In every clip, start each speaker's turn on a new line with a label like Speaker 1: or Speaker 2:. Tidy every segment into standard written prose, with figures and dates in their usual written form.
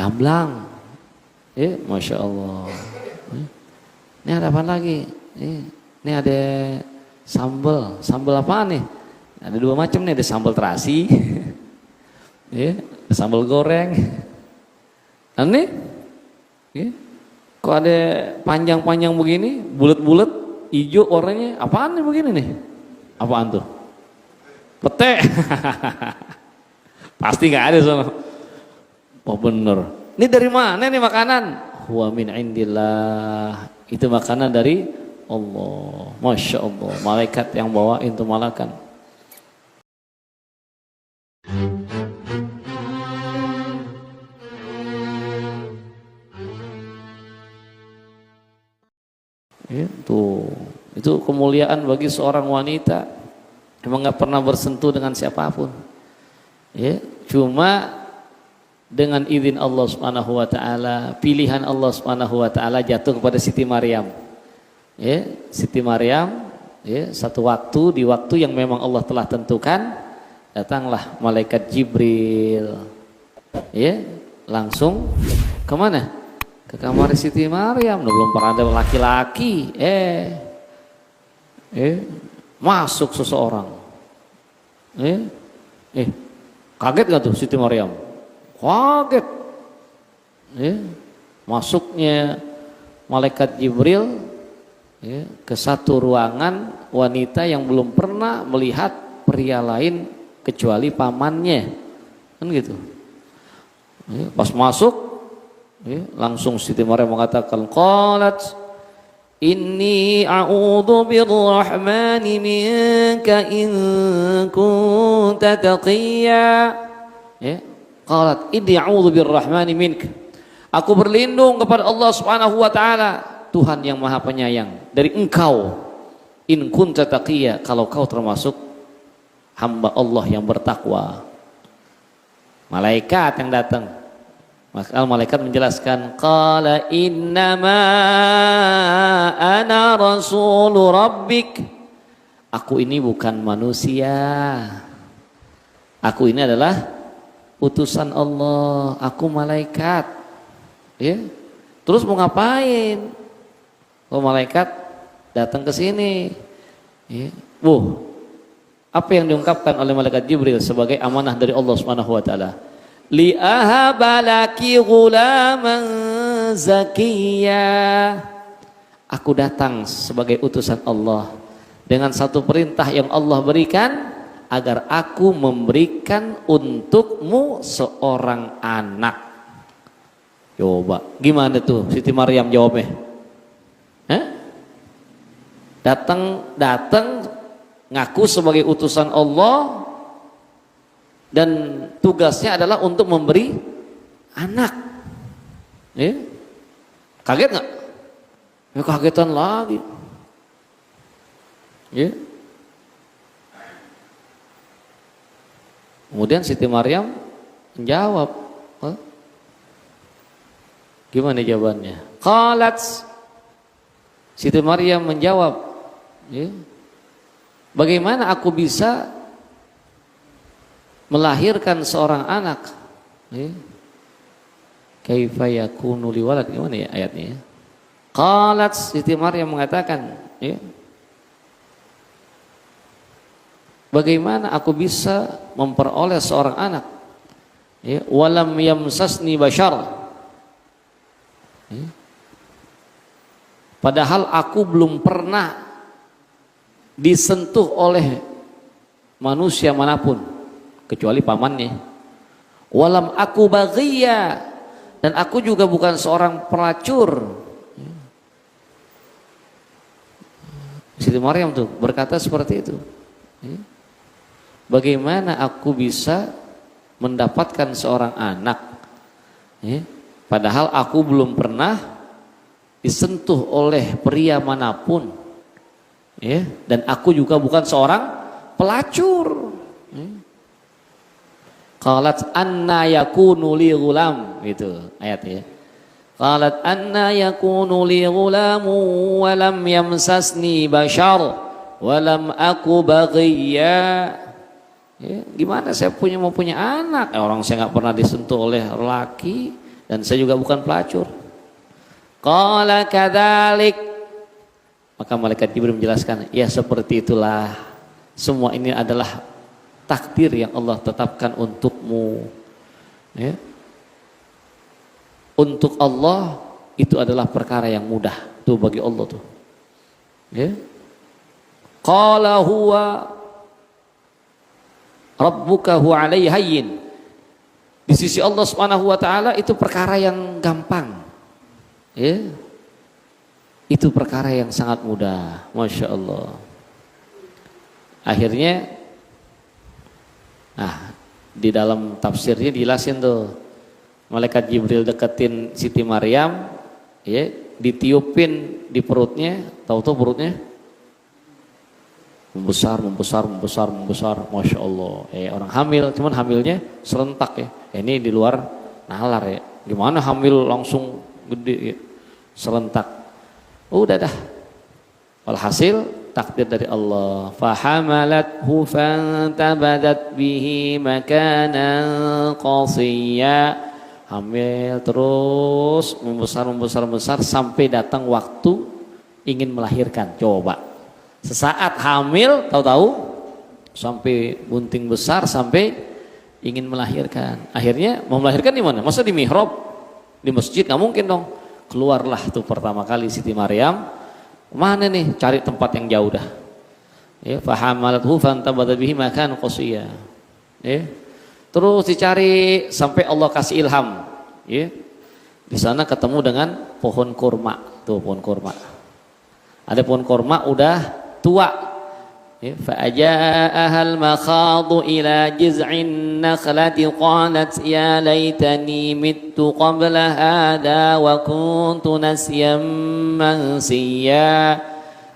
Speaker 1: gamblang. Ya, Masya Allah. Ini ada apa lagi? Ini ada sambal. Sambal apa nih? Ada dua macam nih, ada sambal terasi. Ya, ada sambal goreng. Aneh. Ya. Kok ada panjang-panjang begini, bulat-bulat, hijau warnanya, apaan nih begini nih? Apaan tuh? Pete. Pasti nggak ada sono. Oh bener. Ini dari mana nih makanan? Huwa min indillah. Itu makanan dari Allah. Masya Allah. Malaikat yang bawa itu malakan. Itu kemuliaan bagi seorang wanita. Emang nggak pernah bersentuh dengan siapapun. Ya, cuma dengan izin Allah Subhanahu wa taala, pilihan Allah Subhanahu wa taala jatuh kepada Siti Maryam. Ya, Siti Maryam, ya, satu waktu di waktu yang memang Allah telah tentukan, datanglah malaikat Jibril. Ya, langsung kemana? Ke kamar Siti Maryam. Belum pernah ada laki-laki. Masuk seseorang. Kaget gak tuh Siti Maryam? Kaget. Masuknya malaikat Jibril ke satu ruangan wanita yang belum pernah melihat pria lain kecuali pamannya, kan gitu. Pas masuk, langsung Siti Maryam mengatakan, qalat inni a'udzu birrahmani minka in kunta taqiyya. Qalat inni a'udzu birrahmani minka. Aku berlindung kepada Allah Subhanahu wa taala, Tuhan yang Maha Penyayang, dari engkau. In kunta taqiyya, kalau kau termasuk hamba Allah yang bertakwa. Malaikat yang datang. Maka malaikat menjelaskan, qala innama ana rasulu rabbik. Aku ini bukan manusia. Aku ini adalah utusan Allah. Aku malaikat. Ya. Terus mau ngapain? Oh, malaikat datang ke sini. Ya. Apa yang diungkapkan oleh malaikat Jibril sebagai amanah dari Allah Subhanahu wa taala? Li ahabalaki ghulaman zakiyya. Aku datang sebagai utusan Allah dengan satu perintah yang Allah berikan, agar aku memberikan untukmu seorang anak. Coba gimana tuh Siti Maryam jawabnya? Datang ngaku sebagai utusan Allah dan tugasnya adalah untuk memberi anak. Kaget nggak? Kagetan lagi. Kemudian Siti Maryam menjawab. Gimana jawabannya? Qalat, Siti Maryam menjawab, bagaimana aku bisa melahirkan seorang anak? Kaifa yakunu li walad, gimana ya ayatnya? Qalat, Siti Maryam mengatakan, bagaimana aku bisa memperoleh seorang anak? Walam yamsasni bashar. Padahal aku belum pernah disentuh oleh manusia manapun kecuali pamannya. Walam aku baghiyya, dan aku juga bukan seorang pelacur. Siti Maryam tuh berkata seperti itu. Bagaimana aku bisa mendapatkan seorang anak? Padahal aku belum pernah disentuh oleh pria manapun. Dan aku juga bukan seorang pelacur. Qalat anna yakunu li ghulam, itu ayatnya. Qalat anna yakunu li ghulamu wa lam yamsasni bashar wa lam aku baghiyya. Gimana saya mau punya anak? Orang saya nggak pernah disentuh oleh lelaki, dan saya juga bukan pelacur. Qala kadzalik, maka malaikat Jibril menjelaskan, ya seperti itulah, semua ini adalah takdir yang Allah tetapkan untukmu. Ya. Untuk Allah itu adalah perkara yang mudah tuh bagi Allah tuh. Ya. Qala huwa rabbuka huwa alaihi hayyin. Di sisi Allah Subhanahu wa taala itu perkara yang gampang. Ya. Itu perkara yang sangat mudah. Masya Allah. Akhirnya di dalam tafsirnya dijelasin tuh, malaikat Jibril deketin Siti Maryam, ya, ditiupin di perutnya, tahu-tahu perutnya membesar, Masya Allah. Orang hamil, cuman hamilnya serentak ya. Ini di luar nalar ya. Gimana hamil langsung gede ya, serentak. Udah dah. Walhasil takdir dari Allah. Fahamalathu fantabadat bihi makanan qasiyya. Hamil terus membesar sampai datang waktu ingin melahirkan. Coba. Sesaat hamil, tahu-tahu sampai bunting besar, sampai ingin melahirkan. Akhirnya mau melahirkan di mana? Masa di mihrab, di masjid? Nggak mungkin dong. Keluarlah tuh pertama kali Siti Maryam. Mana nih? Cari tempat yang jauh dah. Ya, fahamalathu fantabadat bihi makanan qasiyya. Ya. Terus dicari sampai Allah kasih ilham. Ya. Di sana ketemu dengan pohon kurma. Tuh pohon kurma. Ada pohon kurma udah tua. Ya, fa'aja'ahal makhadu ila jiz'in nakhlati qalat ya laitani mittu qabla hada wa kuntu nasyan mansiya.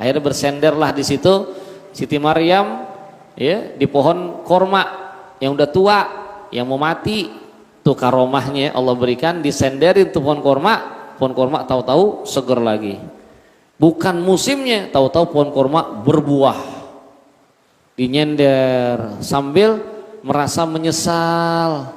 Speaker 1: Akhirnya bersenderlah di situ Siti Maryam, ya, di pohon kurma yang udah tua, yang mau mati. Tuh karomahnya Allah berikan, disenderin tuh pohon kurma tahu-tahu seger lagi. Bukan musimnya, tahu-tahu pohon kurma berbuah. Dinyender sambil merasa menyesal.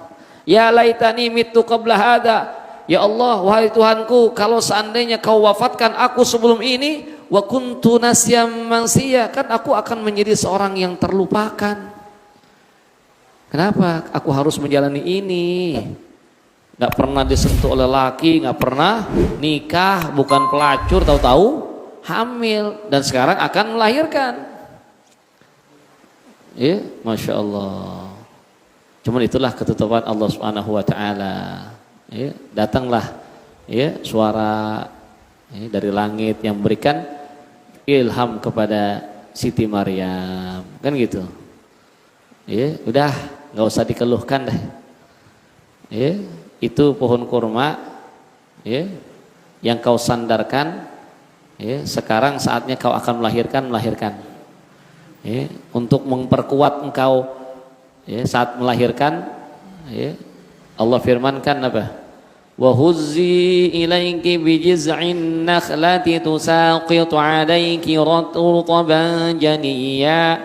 Speaker 1: Ya laitani mittu qabla hada. Ya Allah, wahai Tuhanku, kalau seandainya kau wafatkan aku sebelum ini, wa kuntu nasyam mansiya, kan aku akan menjadi seorang yang terlupakan. Kenapa aku harus menjalani ini? Gak pernah disentuh oleh laki, gak pernah nikah, bukan pelacur, tahu-tahu hamil dan sekarang akan melahirkan. Ya, Masya Allah. Cuman itulah ketetapan Allah Subhanahu wa taala. Ya, datanglah ya suara ya, dari langit yang memberikan ilham kepada Siti Maryam. Kan gitu. Ya, udah nggak usah dikeluhkan dah. Ya, itu pohon kurma ya yang kau sandarkan, ya, sekarang saatnya kau akan melahirkan. Ya, untuk memperkuat engkau ya, saat melahirkan ya, Allah firmankan apa? Wa huzzi ilaiki bijiz'in nakhlati tusaqitu 'alaiki rutban janiyya.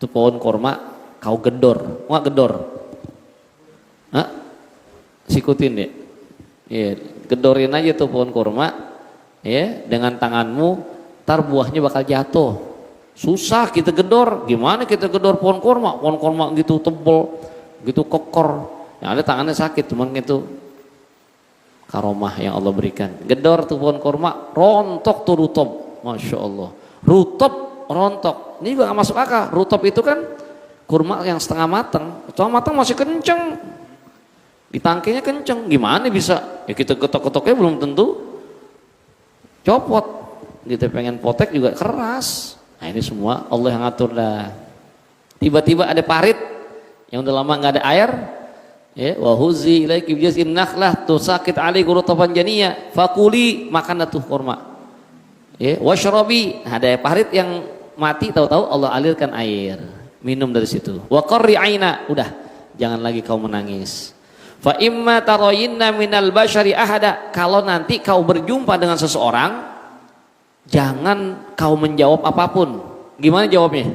Speaker 1: Itu pohon kurma kau gedor. Enggak gedor. Hah? Sikutin deh. Ya, gedorin aja tuh pohon kurma ya dengan tanganmu, tar buahnya bakal jatuh. Susah kita gedor, gimana kita gedor pohon kurma gitu tebal, gitu kokor, yang ada tangannya sakit, cuman itu karomah yang Allah berikan. Gedor tuh pohon kurma, rontok tuh rutop, Masya Allah, rutop rontok, ini juga gak masuk akal. Rutop itu kan kurma yang setengah matang masih kenceng, ditangkainya kenceng, gimana bisa? Ya kita ketok-ketoknya belum tentu copot, kita pengen potek juga keras. Nah ini semua Allah yang ngatur dah. Tiba-tiba ada parit yang udah lama nggak ada air, ya, wa huzi ilaiki bijaz'in nakhlah tusaqit 'alaiki rutban janiyya fakuli, makan tuh kurma. Ya, washrabi, ada parit yang mati, tahu-tahu Allah alirkan air, minum dari situ. Wa qarri 'aina, udah jangan lagi kau menangis. Fa imma tarayinna minal bashari ahada, kalau nanti kau berjumpa dengan seseorang, jangan kau menjawab apapun. Gimana jawabnya?